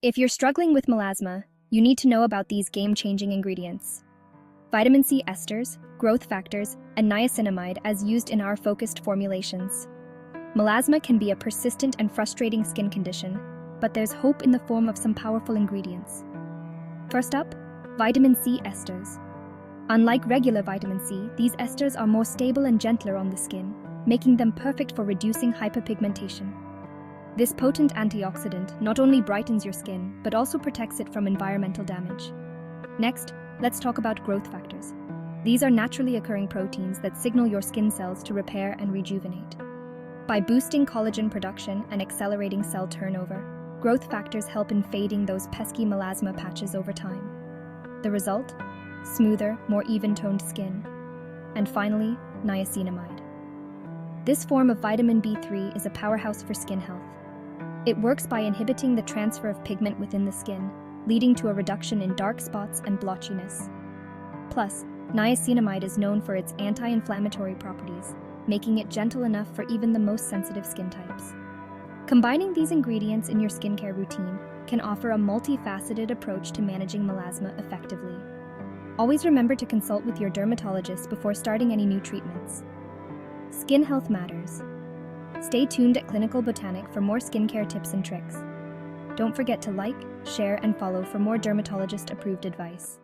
If you're struggling with melasma, you need to know about these game-changing ingredients. Vitamin C esters, growth factors, and niacinamide as used in our focused formulations. Melasma can be a persistent and frustrating skin condition, but there's hope in the form of some powerful ingredients. First up, vitamin C esters. Unlike regular vitamin C, these esters are more stable and gentler on the skin, making them perfect for reducing hyperpigmentation. This potent antioxidant not only brightens your skin, but also protects it from environmental damage. Next, let's talk about growth factors. These are naturally occurring proteins that signal your skin cells to repair and rejuvenate. By boosting collagen production and accelerating cell turnover, growth factors help in fading those pesky melasma patches over time. The result? Smoother, more even-toned skin. And finally, niacinamide. This form of vitamin B3 is a powerhouse for skin health. It works by inhibiting the transfer of pigment within the skin, leading to a reduction in dark spots and blotchiness. Plus, niacinamide is known for its anti-inflammatory properties, making it gentle enough for even the most sensitive skin types. Combining these ingredients in your skincare routine can offer a multifaceted approach to managing melasma effectively. Always remember to consult with your dermatologist before starting any new treatments. Skin health matters. Stay tuned at Clinical Botanic for more skincare tips and tricks. Don't forget to like, share, and follow for more dermatologist-approved advice.